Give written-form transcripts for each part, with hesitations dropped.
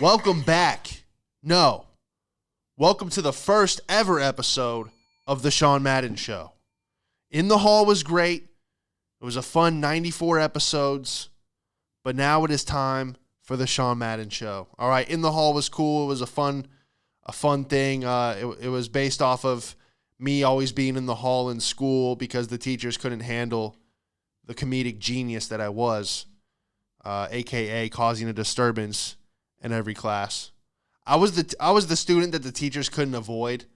Welcome back. No. Welcome to the first ever episode of the Sean Madden Show. In the Hall was great. It was a fun 94 episodes. But now it is time for the Sean Madden Show. All right, In the Hall was cool. It was a fun thing. It was based off of me always being in the hall in school because the teachers couldn't handle the comedic genius that I was, a.k.a. causing a disturbance in every class. I was the student that the teachers couldn't avoid.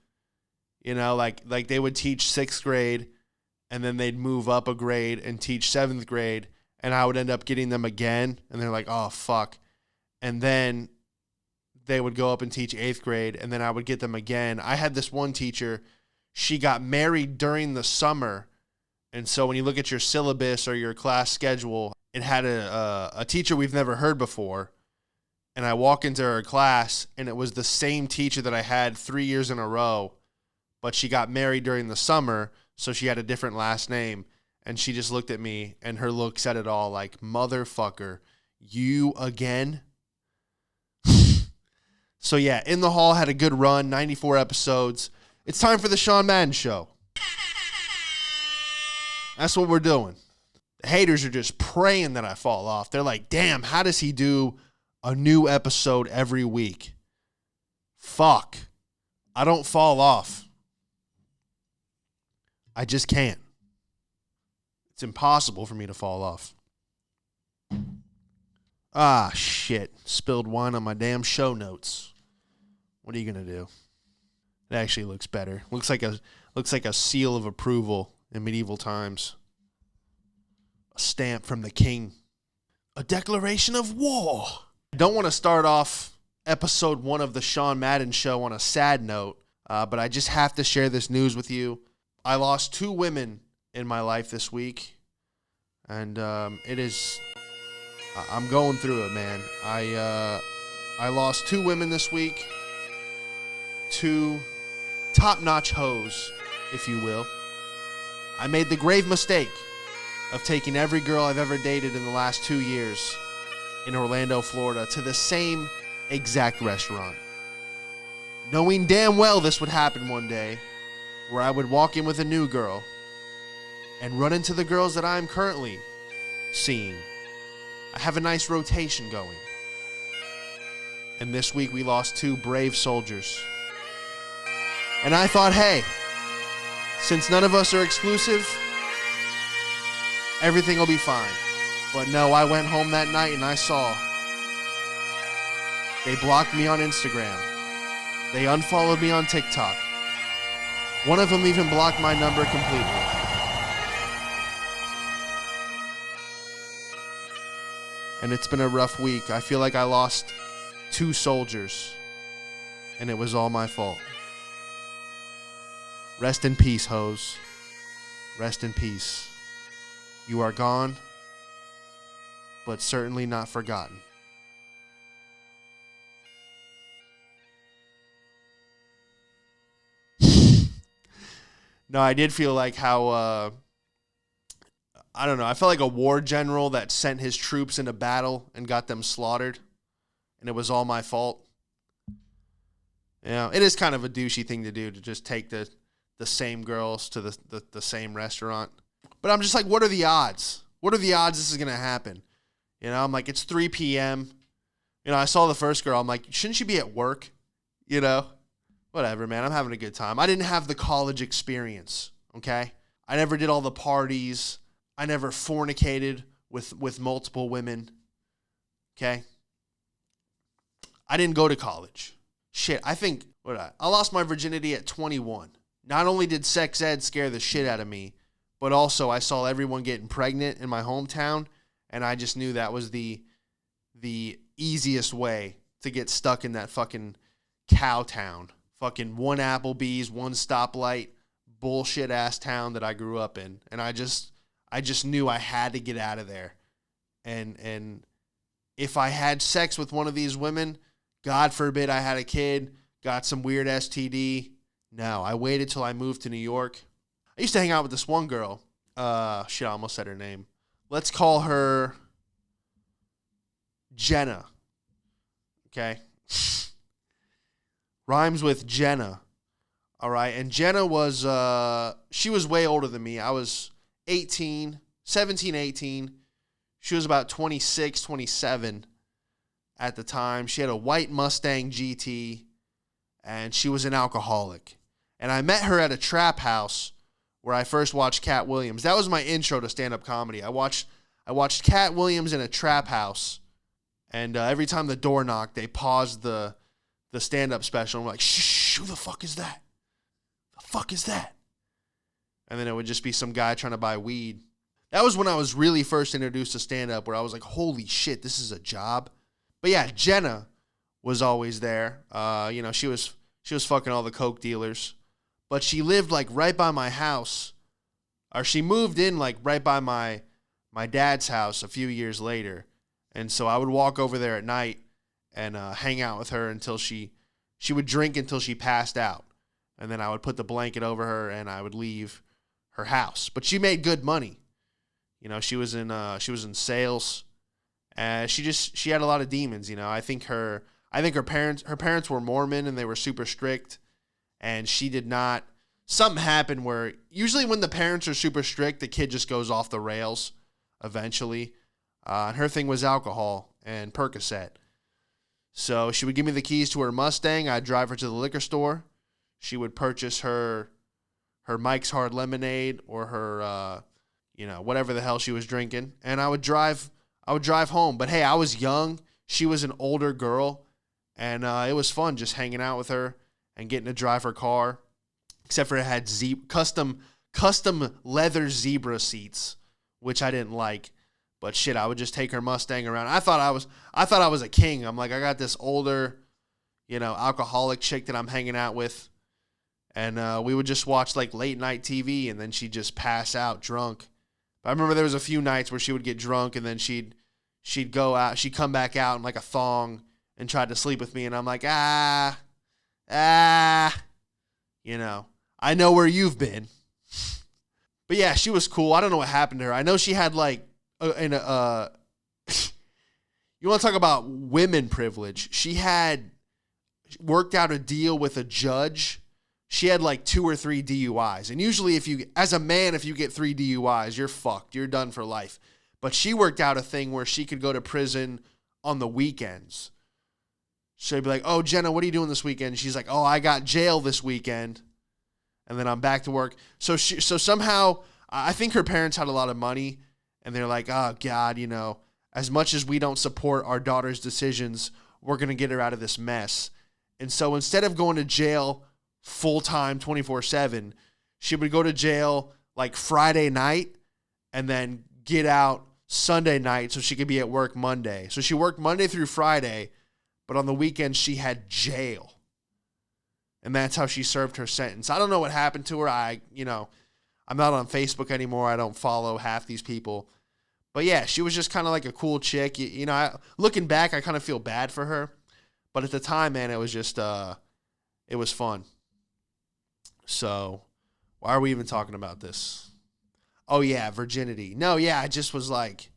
You know, like they would teach 6th grade and then they'd move up a grade and teach 7th grade, and I would end up getting them again, and they're like, oh, fuck. And then they would go up and teach 8th grade, and then I would get them again. I had this one teacher, she got married during the summer, and so when you look at your syllabus or your class schedule, it had a teacher we've never heard before. And I walk into her class, and it was the same teacher that I had 3 years in a row, but she got married during the summer, so she had a different last name. And she just looked at me, and her look said it all, like, motherfucker, you again? So, yeah, In the Hall had a good run, 94 episodes. It's time for the Sean Madden Show. That's what we're doing. The haters are just praying that I fall off. They're like, damn, how does he do a new episode every week? Fuck. I don't fall off. I just can't. It's impossible for me to fall off. Ah, shit. Spilled wine on my damn show notes. What are you going to do? It actually looks better. Looks like a seal of approval in medieval times. A stamp from the king. A declaration of war. I don't want to start off episode 1 of the Sean Madden Show on a sad note, but I just have to share this news with you. I lost 2 women in my life this week, and I'm going through it, man. I lost 2 women this week, 2 top-notch hoes, if you will. I made the grave mistake of taking every girl I've ever dated in the last 2 years in Orlando, Florida, to the same exact restaurant, knowing damn well this would happen one day, where I would walk in with a new girl and run into the girls that I'm currently seeing. I have a nice rotation going. And this week we lost 2 brave soldiers. And I thought, hey, since none of us are exclusive, everything will be fine. But no, I went home that night and I saw they blocked me on Instagram. They unfollowed me on TikTok. One of them even blocked my number completely. And it's been a rough week. I feel like I lost 2 soldiers, and it was all my fault. Rest in peace, hoes. Rest in peace. You are gone, but certainly not forgotten. No, I did feel like how, I don't know, I felt like a war general that sent his troops into battle and got them slaughtered, and it was all my fault. You know, it is kind of a douchey thing to do, to just take the same girls to the same restaurant. But I'm just like, what are the odds? What are the odds this is going to happen? You know, I'm like, it's 3 p.m. You know, I saw the first girl. I'm like, shouldn't she be at work? You know? Whatever, man. I'm having a good time. I didn't have the college experience, okay? I never did all the parties. I never fornicated with multiple women, okay? I didn't go to college. Shit, I think, I lost my virginity at 21. Not only did sex ed scare the shit out of me, but also I saw everyone getting pregnant in my hometown, and I just knew that was the easiest way to get stuck in that fucking cow town. Fucking 1 Applebee's, 1 stoplight, bullshit ass town that I grew up in. And I just knew I had to get out of there. And if I had sex with one of these women, God forbid I had a kid, got some weird STD. No, I waited till I moved to New York. I used to hang out with this one girl. Shit, I almost said her name. Let's call her Jenna. Okay? rhymes with Jenna. All right. And Jenna was, she was way older than me. I was 18, 17, 18. She was about 26, 27 at the time. She had a white Mustang GT, and she was an alcoholic. And I met her at a trap house where I first watched Cat Williams. That was my intro to stand-up comedy. I watched Cat Williams in a trap house, and every time the door knocked, they paused the stand-up special. I'm like, shh, who the fuck is that? The fuck is that? And then it would just be some guy trying to buy weed. That was when I was really first introduced to stand-up, where I was like, holy shit, this is a job. But yeah, Jenna was always there. She was fucking all the coke dealers. But she lived like right by my house. Or she moved in like right by my dad's house a few years later. And so I would walk over there at night and hang out with her until she would drink until she passed out. And then I would put the blanket over her and I would leave her house. But she made good money. She was in sales. She had a lot of demons, I think her parents were Mormon and they were super strict, and she did not. Something happened where usually when the parents are super strict, the kid just goes off the rails eventually. And her thing was alcohol and Percocet. So she would give me the keys to her Mustang. I'd drive her to the liquor store. She would purchase her Mike's Hard Lemonade or her whatever the hell she was drinking, and I would drive home. But hey, I was young. She was an older girl, and it was fun just hanging out with her and getting to drive her car. Except for it had custom leather zebra seats, which I didn't like. But shit, I would just take her Mustang around. I thought I was a king. I'm like, I got this older, alcoholic chick that I'm hanging out with, and we would just watch like late night TV, and then she'd just pass out drunk. I remember there was a few nights where she would get drunk and then she'd go out. She'd come back out in like a thong and tried to sleep with me. And I'm like, I know where you've been. But yeah, she was cool. I don't know what happened to her. I know she had like, you want to talk about women privilege. She had worked out a deal with a judge. She had like 2 or 3 DUIs. And usually as a man, if you get 3 DUIs, you're fucked. You're done for life. But she worked out a thing where she could go to prison on the weekends. So she'd be like, oh, Jenna, what are you doing this weekend? She's like, oh, I got jail this weekend. And then I'm back to work. So somehow, I think her parents had a lot of money. And they're like, oh, God, as much as we don't support our daughter's decisions, we're going to get her out of this mess. And so instead of going to jail full-time 24/7, she would go to jail like Friday night and then get out Sunday night so she could be at work Monday. So she worked Monday through Friday, but on the weekends she had jail. And that's how she served her sentence. I don't know what happened to her. I'm not on Facebook anymore. I don't follow half these people. But yeah, she was just kind of like a cool chick. Looking back, I kind of feel bad for her. But at the time, man, it was just, it was fun. So, why are we even talking about this? Oh, yeah, virginity. No, yeah, I just was like,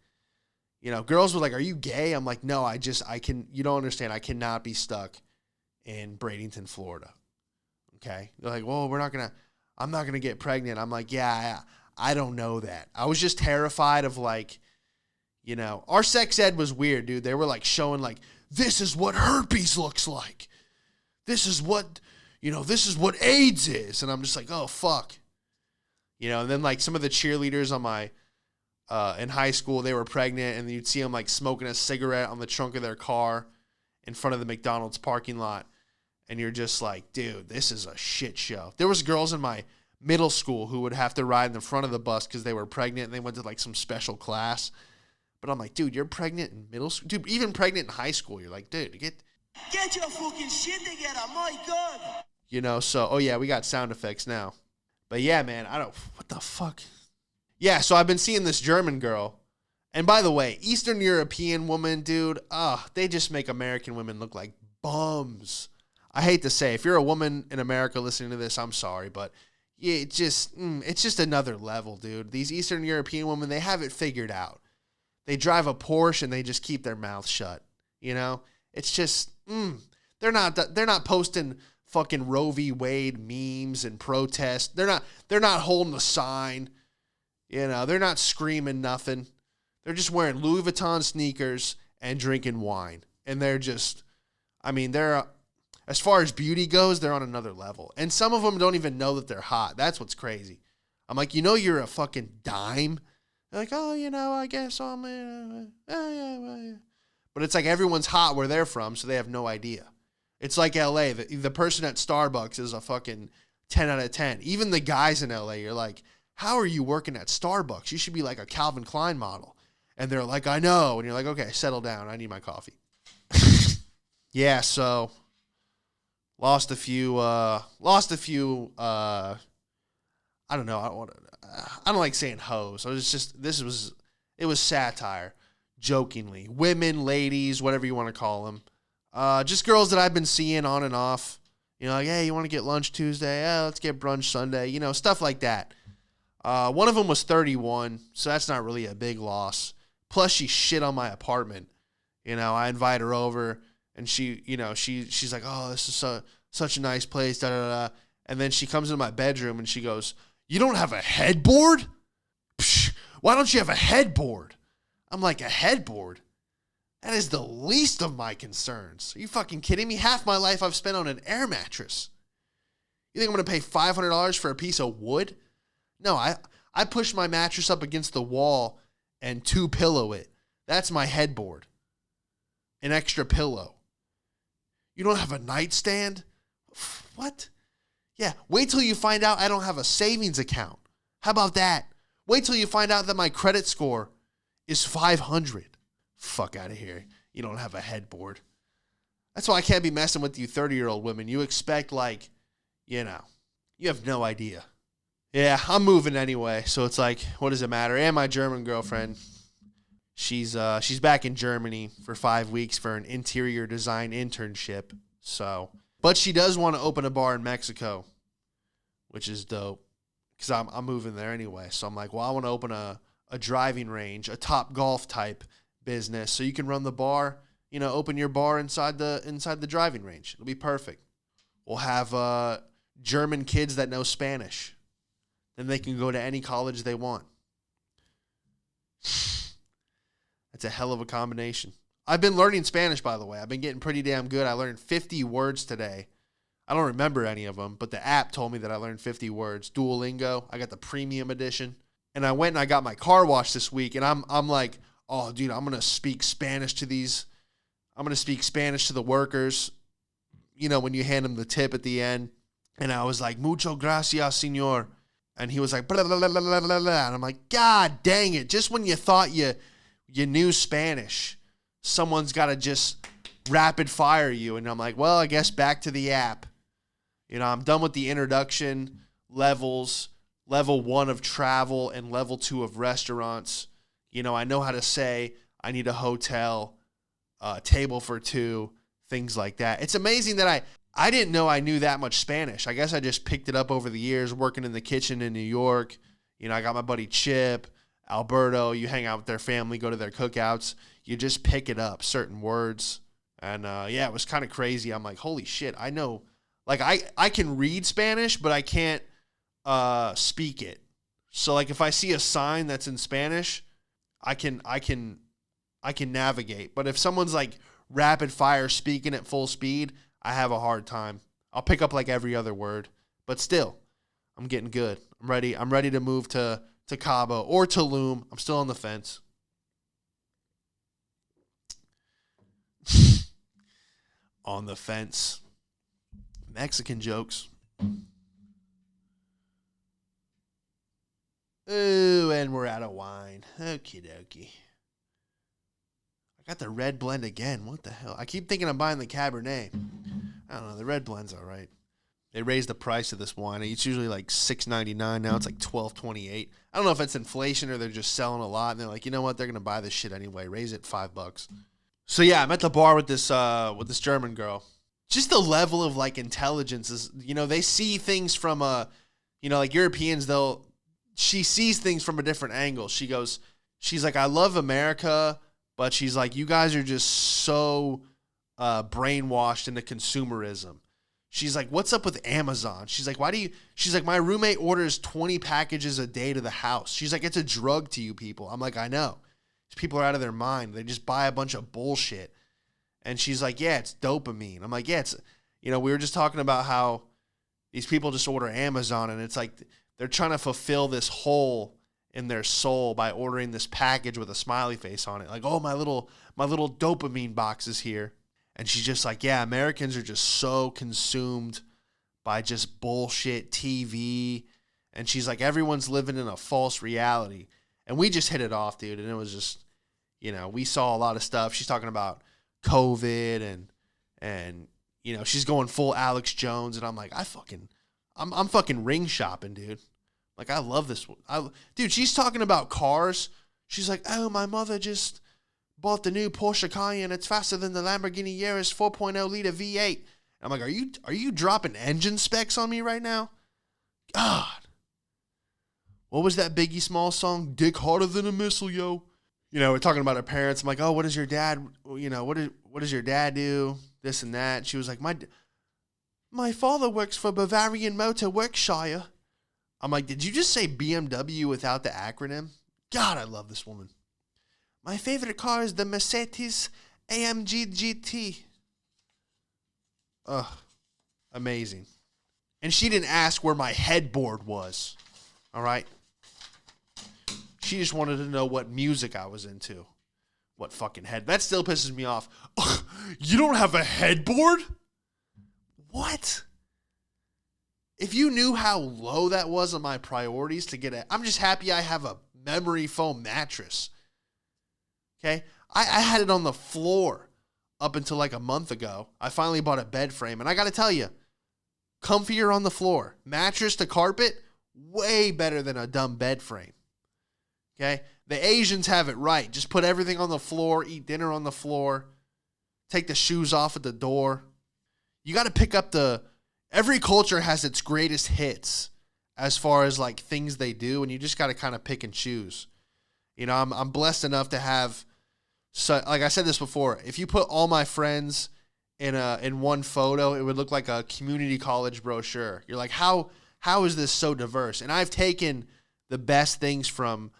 girls were like, are you gay? I'm like, no, you don't understand. I cannot be stuck in Bradenton, Florida. Okay? They're like, well, I'm not going to get pregnant. I'm like, yeah, I don't know that. I was just terrified of like, our sex ed was weird, dude. They were like showing like, this is what herpes looks like. This is what AIDS is. And I'm just like, oh, fuck. And then like some of the cheerleaders on my, in high school, they were pregnant, and you'd see them like smoking a cigarette on the trunk of their car in front of the McDonald's parking lot. And you're just like, dude, this is a shit show. There was girls in my middle school who would have to ride in the front of the bus because they were pregnant and they went to like some special class. But I'm like, dude, you're pregnant in middle school? Dude, even pregnant in high school, you're like, dude, get your fucking shit together, my God. So, oh yeah, we got sound effects now. But yeah, man, what the fuck? Yeah, so I've been seeing this German girl. And by the way, Eastern European woman, dude, they just make American women look like bums. I hate to say, if you're a woman in America listening to this, I'm sorry, but yeah, it's just another level, dude. These Eastern European women, they have it figured out. They drive a Porsche and they just keep their mouth shut. It's just, they're not posting fucking Roe v. Wade memes and protests. They're not holding a sign. You know, they're not screaming nothing. They're just wearing Louis Vuitton sneakers and drinking wine. And they're just, I mean, they're, as far as beauty goes, they're on another level. And some of them don't even know that they're hot. That's what's crazy. I'm like, you know, you're a fucking dime. They're like, oh, you know, I guess I'm, yeah. But it's like everyone's hot where they're from, so they have no idea. It's like LA. The person at Starbucks is a fucking 10 out of 10. Even the guys in LA, you're like, how are you working at Starbucks? You should be like a Calvin Klein model. And they're like, I know. And you're like, okay, settle down. I need my coffee. Yeah, so lost a few, I don't know. I don't like saying hoes. It was satire, jokingly. Women, ladies, whatever you want to call them. Just girls that I've been seeing on and off. You know, like, hey, you want to get lunch Tuesday? Yeah, let's get brunch Sunday. You know, stuff like that. One of them was 31, so that's not really a big loss. Plus, she shit on my apartment. You know, I invite her over, and she, you know, she's like, oh, this is such a nice place, da-da-da. And then she comes into my bedroom, and she goes, you don't have a headboard? Psh, why don't you have a headboard? I'm like, a headboard? That is the least of my concerns. Are you fucking kidding me? Half my life I've spent on an air mattress. You think I'm going to pay $500 for a piece of wood? No, I push my mattress up against the wall and two pillow it. That's my headboard. An extra pillow. You don't have a nightstand? What? Yeah, wait till you find out I don't have a savings account. How about that? Wait till you find out that my credit score is 500. Fuck out of here. You don't have a headboard. That's why I can't be messing with you 30-year-old women. You expect, like, you know, you have no idea. Yeah, I'm moving anyway, so it's like, what does it matter? And my German girlfriend, she's back in Germany for 5 weeks for an interior design internship. So, but she does want to open a bar in Mexico, which is dope, because I'm moving there anyway. So I'm like, well, I want to open a driving range, a Top Golf type business, so you can run the bar, you know, open your bar inside the driving range. It'll be perfect. We'll have German kids that know Spanish. Then they can go to any college they want. That's a hell of a combination. I've been learning Spanish, by the way. I've been getting pretty damn good. I learned 50 words today. I don't remember any of them, but the app told me that I learned 50 words. Duolingo. I got the premium edition. And I went and I got my car washed this week, and I'm like, oh, dude, I'm going to speak Spanish to these. I'm going to speak Spanish to the workers, you know, when you hand them the tip at the end. And I was like, mucho gracias, señor. And he was like, blah, blah, blah, blah, blah, blah. And I'm like, God dang it. Just when you thought you knew Spanish, someone's got to just rapid fire you. And I'm like, well, I guess back to the app. You know, I'm done with the introduction levels, level 1 of travel and level 2 of restaurants. You know, I know how to say I need a hotel, table for 2, things like that. It's amazing that I didn't know I knew that much Spanish. I guess I just picked it up over the years working in the kitchen in New York. You know, I got my buddy Chip, Alberto. You hang out with their family, go to their cookouts. You just pick it up, certain words. And, yeah, it was kind of crazy. I'm like, holy shit, I know. Like, I can read Spanish, but I can't speak it. So, like, if I see a sign that's in Spanish, I can navigate. But if someone's, like, rapid fire speaking at full speed, I have a hard time. I'll pick up like every other word, but still, I'm getting good. I'm ready to move to Cabo or Tulum. I'm still on the fence. On the fence. Mexican jokes. Ooh, and we're out of wine. Okie dokie. I got the red blend again. What the hell? I keep thinking I'm buying the Cabernet. I don't know. The red blend's all right. They raised the price of this wine. It's usually like $6.99. Now it's like $12.28. I don't know if it's inflation or they're just selling a lot. And they're like, you know what? They're going to buy this shit anyway. Raise it $5. So yeah, I'm at the bar with this German girl. Just the level of like intelligence is, you know, they see things from you know, like Europeans, she sees things from a different angle. She's like, I love America. But she's like, you guys are just so brainwashed into consumerism. She's like, what's up with Amazon? She's like, she's like, my roommate orders 20 packages a day to the house. She's like, it's a drug to you people. I'm like, I know. People are out of their mind. They just buy a bunch of bullshit. And she's like, yeah, it's dopamine. I'm like, yeah, it's, we were just talking about how these people just order Amazon, and it's like they're trying to fulfill this hole in their soul by ordering this package with a smiley face on it. Like, oh, my little dopamine box is here. And she's just like, yeah, Americans are just so consumed by just bullshit TV. And she's like, everyone's living in a false reality. And we just hit it off, dude. And it was just, we saw a lot of stuff. She's talking about COVID and she's going full Alex Jones. And I'm like, I'm fucking ring shopping, dude. Like, I love this one. Dude, she's talking about cars. She's like, oh, my mother just bought the new Porsche Cayenne. It's faster than the Lamborghini Yaris 4.0 liter V8. I'm like, are you dropping engine specs on me right now? God. What was that Biggie Smalls song? Dick harder than a missile, yo. We're talking about our parents. I'm like, oh, what does your dad, what does your dad do? This and that. She was like, my father works for Bavarian Motor Workshire. I'm like, did you just say BMW without the acronym? God, I love this woman. My favorite car is the Mercedes AMG GT. Ugh, amazing. And she didn't ask where my headboard was. All right? She just wanted to know what music I was into. What fucking head. That still pisses me off. Ugh, you don't have a headboard? What? If you knew how low that was on my priorities to get I'm just happy I have a memory foam mattress. Okay? I had it on the floor up until like a month ago. I finally bought a bed frame, and I got to tell you, comfier on the floor. Mattress to carpet, way better than a dumb bed frame. Okay? The Asians have it right. Just put everything on the floor, eat dinner on the floor, take the shoes off at the door. You got to pick up every culture has its greatest hits as far as like things they do, and you just got to kind of pick and choose. I'm blessed enough to have, so like I said this before, if you put all my friends in one photo, it would look like a community college brochure. You're like, how is this so diverse? And I've taken the best things from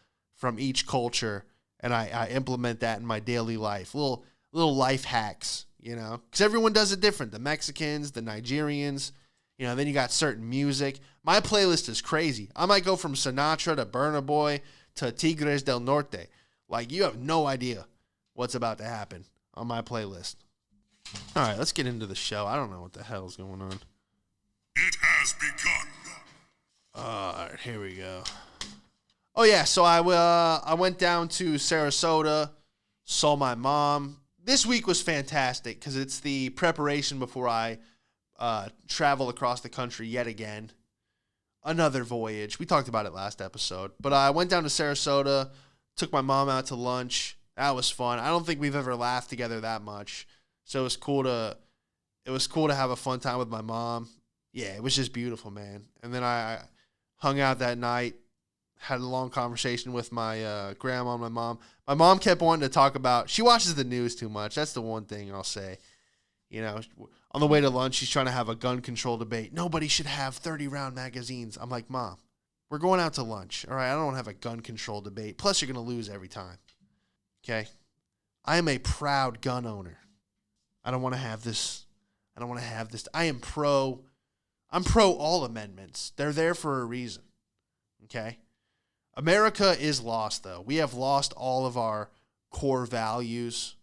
each culture, and I implement that in my daily life. Little life hacks, because everyone does it different. The Mexicans, the Nigerians, then you got certain music. My playlist is crazy. I might go from Sinatra to Burna Boy to Tigres del Norte. Like, you have no idea what's about to happen on my playlist. All right, let's get into the show. I don't know what the hell's going on. It has begun. All right, here we go. Oh, yeah, so I went down to Sarasota, saw my mom. This week was fantastic because it's the preparation before I travel across the country yet again. Another voyage. We talked about it last episode. But I went down to Sarasota, took my mom out to lunch. That was fun. I don't think we've ever laughed together that much. So it was cool to have a fun time with my mom. Yeah, it was just beautiful, man. And then I hung out that night, had a long conversation with my grandma and my mom. My mom kept wanting to talk about, she watches the news too much. That's the one thing I'll say. On the way to lunch, she's trying to have a gun control debate. Nobody should have 30-round magazines. I'm like, Mom, we're going out to lunch. All right, I don't want to have a gun control debate. Plus, you're going to lose every time. Okay? I am a proud gun owner. I don't want to have this. I'm pro all amendments. They're there for a reason. Okay? America is lost, though. We have lost all of our core values.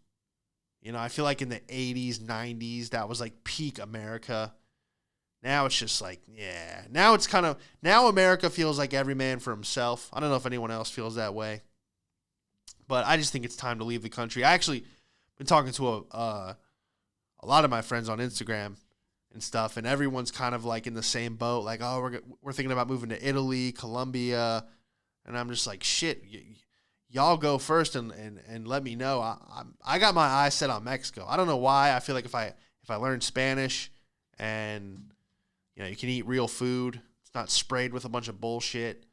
I feel like in the 80s, 90s, that was like peak America. Now it's just like, yeah. Now America feels like every man for himself. I don't know if anyone else feels that way. But I just think it's time to leave the country. I actually been talking to a lot of my friends on Instagram and stuff, and everyone's kind of like in the same boat. Like, oh, we're thinking about moving to Italy, Colombia. And I'm just like, shit, y'all go first and let me know. I got my eyes set on Mexico. I don't know why. I feel like if I learn Spanish and you can eat real food, it's not sprayed with a bunch of bullshit.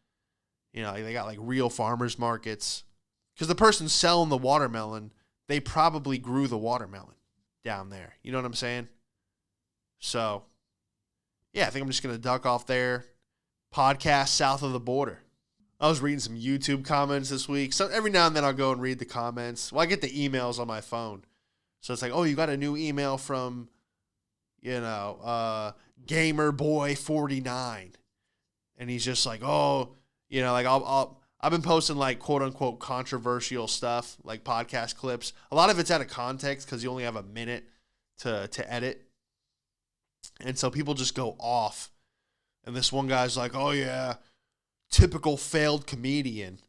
They got like real farmers markets. Because the person selling the watermelon, they probably grew the watermelon down there. You know what I'm saying? So yeah, I think I'm just going to duck off there. Podcast south of the border. I was reading some YouTube comments this week. So every now and then I'll go and read the comments. Well, I get the emails on my phone. So it's like, oh, you got a new email from, Gamer Boy 49. And he's just like, oh, like I've been posting like quote unquote controversial stuff, like podcast clips. A lot of it's out of context because you only have a minute to edit. And so people just go off. And this one guy's like, oh yeah, typical failed comedian.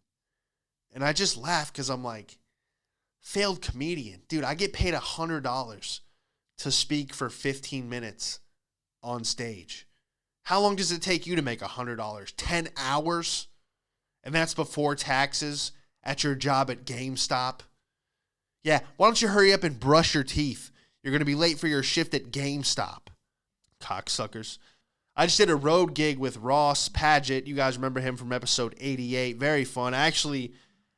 And I just laugh because I'm like, failed comedian? Dude, I get paid $100 to speak for 15 minutes on stage. How long does it take you to make $100? 10 hours? And that's before taxes at your job at GameStop. Yeah, why don't you hurry up and brush your teeth? You're going to be late for your shift at GameStop. Cocksuckers. I just did a road gig with Ross Padgett. You guys remember him from episode 88. Very fun. I actually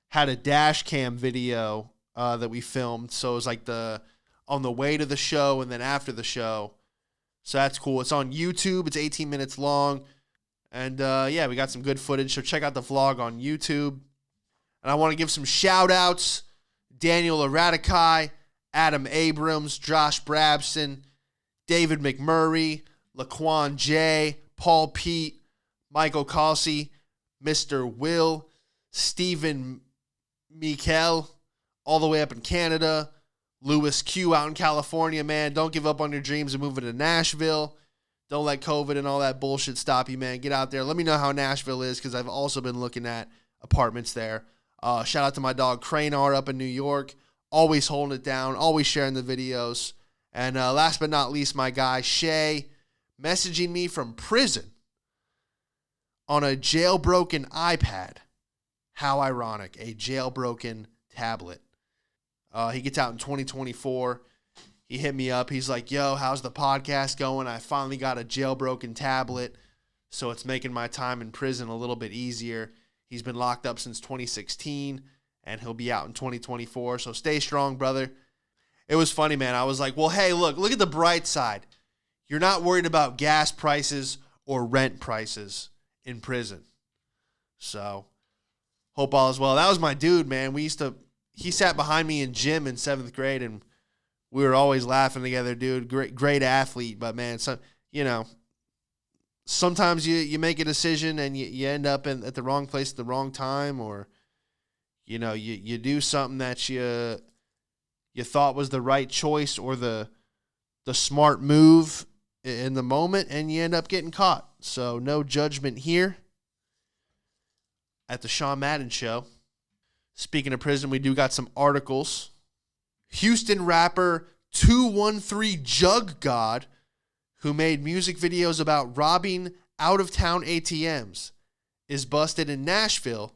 had a dash cam video that we filmed. So it was like on the way to the show and then after the show. So that's cool. It's on YouTube. It's 18 minutes long. And yeah, we got some good footage. So check out the vlog on YouTube. And I want to give some shout outs. Daniel Eradikai, Adam Abrams, Josh Brabson, David McMurray, Laquan J, Paul Pete, Michael Calsey, Mr. Will, Stephen Mikel, all the way up in Canada, Lewis Q out in California, man. Don't give up on your dreams of moving to Nashville. Don't let COVID and all that bullshit stop you, man. Get out there. Let me know how Nashville is because I've also been looking at apartments there. Shout out to my dog Cranar up in New York. Always holding it down. Always sharing the videos. And last but not least, my guy Shay messaging me from prison on a jailbroken iPad. How ironic. A jailbroken tablet. He gets out in 2024. He hit me up. He's like, yo, how's the podcast going? I finally got a jailbroken tablet, so it's making my time in prison a little bit easier. He's been locked up since 2016, and he'll be out in 2024, so stay strong, brother. It was funny, man. I was like, well, hey, look at the bright side. You're not worried about gas prices or rent prices in prison. So, hope all is well. That was my dude, man. He sat behind me in gym in 7th grade, and we were always laughing together, dude. Great athlete, but man, sometimes you make a decision and you end up at the wrong place at the wrong time, or you do something that you thought was the right choice or the smart move in the moment, and you end up getting caught. So no judgment here at the Sean Madden Show. Speaking of prison, we do got some articles. Houston rapper 213 Jug God, who made music videos about robbing out-of-town ATMs, is busted in Nashville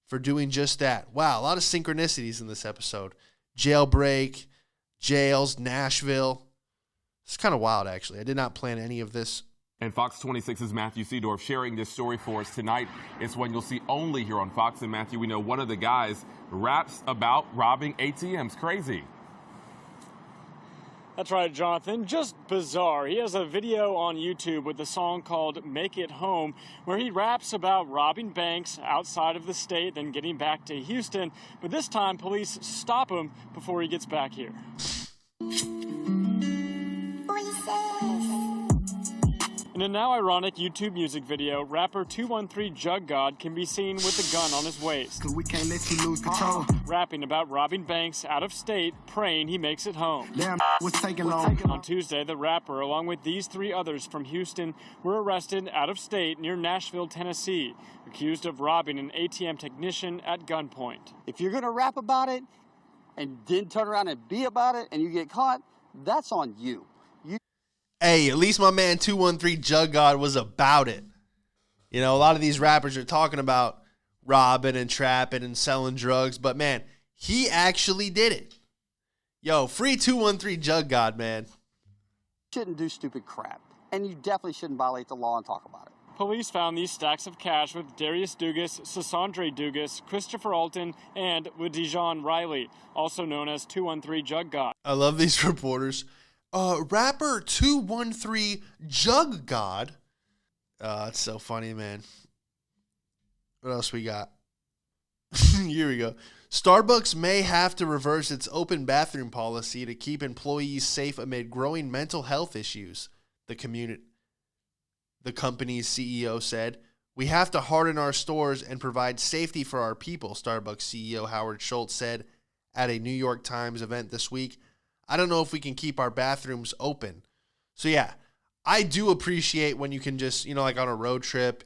for doing just that. Wow, a lot of synchronicities in this episode. Jailbreak, jails, Nashville. It's kind of wild, actually. I did not plan any of this. And Fox 26's Matthew Seedorf sharing this story for us tonight. It's one you'll see only here on Fox. And Matthew, we know one of the guys raps about robbing ATMs. Crazy. That's right, Jonathan. Just bizarre. He has a video on YouTube with a song called Make It Home, where he raps about robbing banks outside of the state, then getting back to Houston. But this time, police stop him before he gets back here. In a now ironic YouTube music video, rapper 213 Jug God can be seen with a gun on his waist. We can't let you lose control. Rapping about robbing banks out of state, praying he makes it home. Damn, what's taking long? On Tuesday, the rapper, along with these 3 others from Houston, were arrested out of state near Nashville, Tennessee, accused of robbing an ATM technician at gunpoint. If you're going to rap about it and then turn around and be about it and you get caught, that's on you. Hey, at least my man 213 Jug God was about it. A lot of these rappers are talking about robbing and trapping and selling drugs, but man, he actually did it. Yo, free 213 Jug God, man. Shouldn't do stupid crap, and you definitely shouldn't violate the law and talk about it. Police found these stacks of cash with Darius Dugas, Sassandre Dugas, Christopher Alton, and with Dijon Riley, also known as 213 Jug God. I love these reporters. Rapper 213 Jug God. It's so funny, man. What else we got? Here we go. Starbucks may have to reverse its open bathroom policy to keep employees safe amid growing mental health issues, the company's CEO said. We have to harden our stores and provide safety for our people, Starbucks CEO Howard Schultz said at a New York Times event this week. I don't know if we can keep our bathrooms open. So yeah, I do appreciate when you can just, like on a road trip,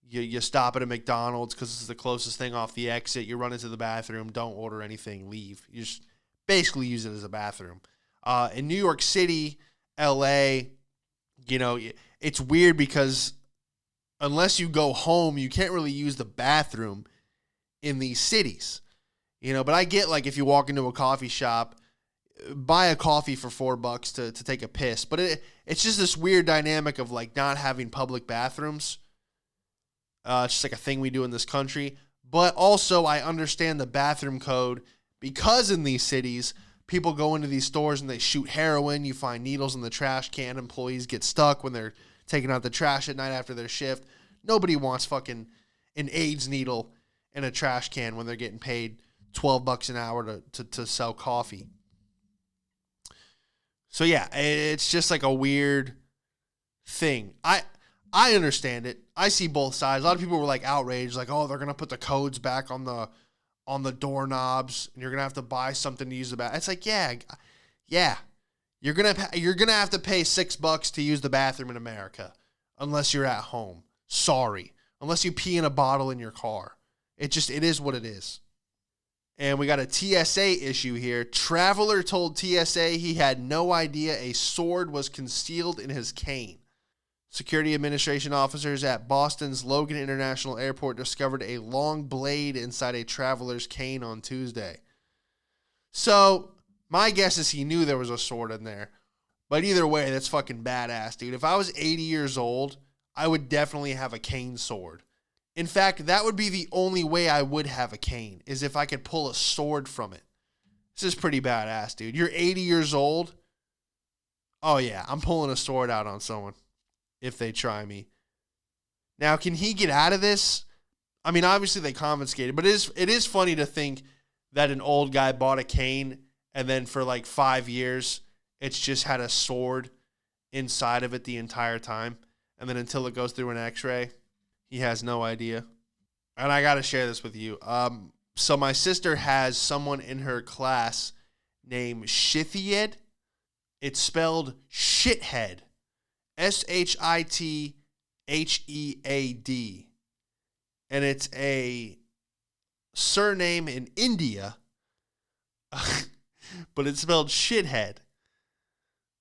you stop at a McDonald's because it's the closest thing off the exit. You run into the bathroom, don't order anything, leave. You just basically use it as a bathroom. In New York City, LA, it's weird because unless you go home, you can't really use the bathroom in these cities. But I get like if you walk into a coffee shop, buy a coffee for $4 to take a piss. But it's just this weird dynamic of like not having public bathrooms. It's just like a thing we do in this country. But also I understand the bathroom code because in these cities, people go into these stores and they shoot heroin. You find needles in the trash can. Employees get stuck when they're taking out the trash at night after their shift. Nobody wants fucking an AIDS needle in a trash can when they're getting paid $12 an hour to sell coffee. So yeah, it's just like a weird thing. I understand it. I see both sides. A lot of people were like outraged, like, oh, they're gonna put the codes back on the doorknobs, and you're gonna have to buy something to use the bathroom. It's like, yeah. You're gonna have to pay $6 to use the bathroom in America, unless you're at home. Sorry, unless you pee in a bottle in your car. It is what it is. And we got a TSA issue here. Traveler told TSA he had no idea a sword was concealed in his cane. Security administration officers at Boston's Logan International Airport discovered a long blade inside a traveler's cane on Tuesday. So, my guess is he knew there was a sword in there. But either way, that's fucking badass, dude. If I was 80 years old, I would definitely have a cane sword. In fact, that would be the only way I would have a cane, is if I could pull a sword from it. This is pretty badass, dude. You're 80 years old. Oh, yeah, I'm pulling a sword out on someone if they try me. Now, can he get out of this? I mean, obviously they confiscated, but it is funny to think that an old guy bought a cane and then for like 5 years, it's just had a sword inside of it the entire time. And then until it goes through an x-ray, he has no idea. And I got to share this with you. So my sister has someone in her class named Shithied. It's spelled shithead. Shithead. And it's a surname in India, but it's spelled shithead.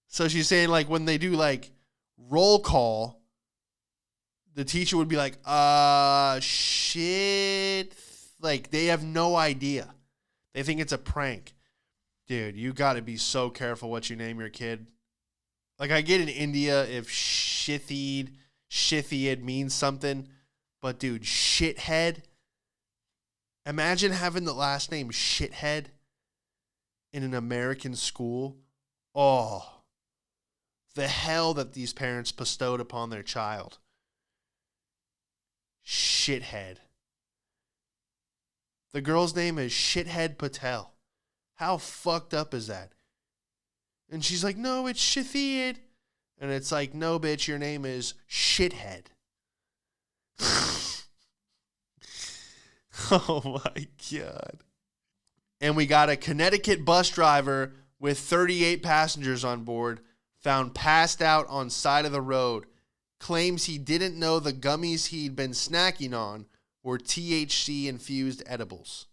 So she's saying like when they do like roll call, the teacher would be like, shit. Like they have no idea. They think it's a prank. Dude, you got to be so careful what you name your kid. Like I get in India if shithied means something, but dude, shithead. Imagine having the last name shithead in an American school. Oh, the hell that these parents bestowed upon their child. Shithead. The girl's name is Shithead Patel. How fucked up is that? And she's like, no, it's Shithied. And it's like, no, bitch, your name is Shithead. Oh, my God. And we got a Connecticut bus driver with 38 passengers on board found passed out on side of the road. Claims he didn't know the gummies he'd been snacking on were THC-infused edibles.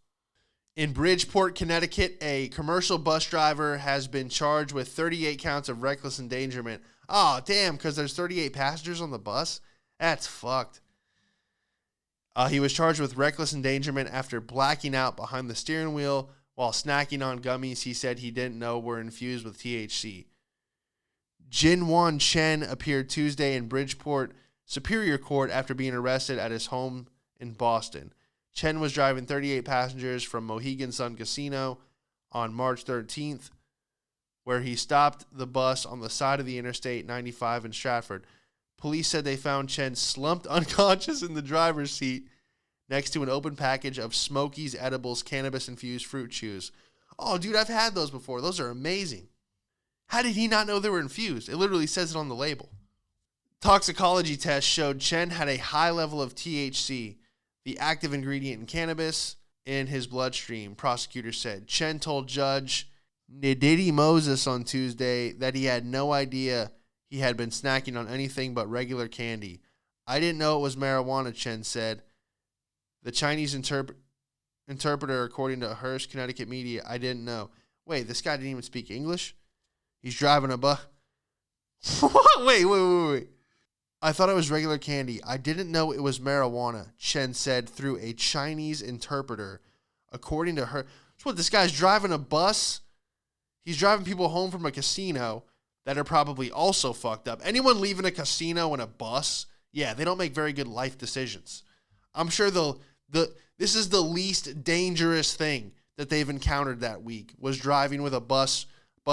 In Bridgeport, Connecticut, a commercial bus driver has been charged with 38 counts of reckless endangerment. Oh, damn, because there's 38 passengers on the bus? That's fucked. He was charged with reckless endangerment after blacking out behind the steering wheel while snacking on gummies he said he didn't know were infused with THC. Jinwon Chen appeared Tuesday in Bridgeport Superior Court after being arrested at his home in Boston. Chen was driving 38 passengers from Mohegan Sun Casino on March 13th where he stopped the bus on the side of the Interstate 95 in Stratford. Police said they found Chen slumped unconscious in the driver's seat next to an open package of Smokies Edibles cannabis-infused fruit chews. Oh, dude, I've had those before. Those are amazing. How did he not know they were infused? It literally says it on the label. Toxicology tests showed Chen had a high level of THC, the active ingredient in cannabis, in his bloodstream, prosecutors said. Chen told Judge Ndidi Moses on Tuesday that he had no idea he had been snacking on anything but regular candy. I didn't know it was marijuana, Chen said. The Chinese interpreter, according to Hearst, Connecticut media, I didn't know. Wait, this guy didn't even speak English? He's driving a bus. Wait. I thought it was regular candy. I didn't know it was marijuana, Chen said through a Chinese interpreter. According to her, so what, this guy's driving a bus? He's driving people home from a casino that are probably also fucked up. Anyone leaving a casino in a bus, yeah, they don't make very good life decisions. I'm sure this is the least dangerous thing that they've encountered that week, was driving with a bus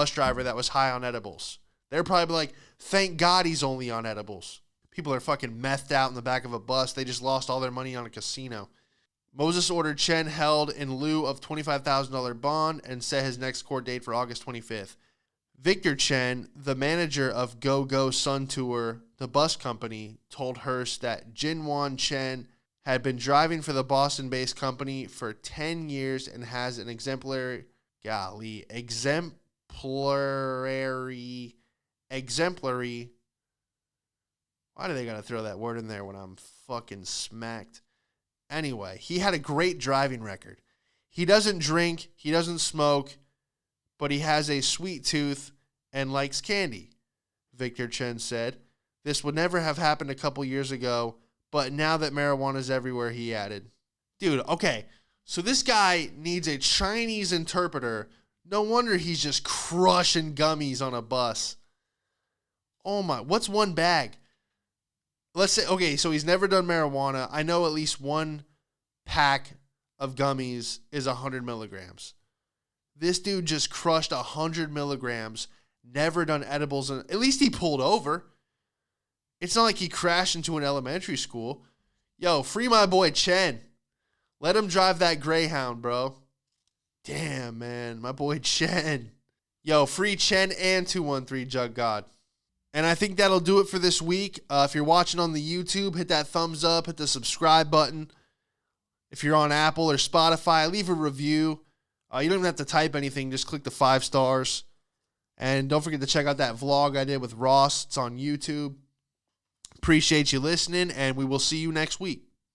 driver that was high on edibles. They're probably like, thank God he's only on edibles. People are fucking methed out in the back of a bus. They just lost all their money on a casino. Moses ordered Chen held in lieu of $25,000 bond and set his next court date for August 25th. Victor Chen, the manager of Go Go Sun Tour, the bus company, told Hearst that Jinwan Chen had been driving for the Boston-based company for 10 years and has an exemplary, why do they got to throw that word in there when I'm fucking smacked? Anyway, he had a great driving record. He doesn't drink, he doesn't smoke, but he has a sweet tooth and likes candy, Victor Chen said. This would never have happened a couple years ago, but now that marijuana's everywhere, he added. Dude, okay, so this guy needs a Chinese interpreter. No wonder he's just crushing gummies on a bus. Oh my, what's one bag? Let's say, okay, so he's never done marijuana. I know at least one pack of gummies is 100 milligrams. This dude just crushed 100 milligrams, never done edibles. At least he pulled over. It's not like he crashed into an elementary school. Yo, free my boy Chen. Let him drive that Greyhound, bro. Damn, man. My boy Chen. Yo, free Chen and 213 Jug God. And I think that'll do it for this week. If you're watching on the YouTube, hit that thumbs up, hit the subscribe button. If you're on Apple or Spotify, leave a review. You don't even have to type anything. Just click the 5 stars. And don't forget to check out that vlog I did with Ross. It's on YouTube. Appreciate you listening, and we will see you next week.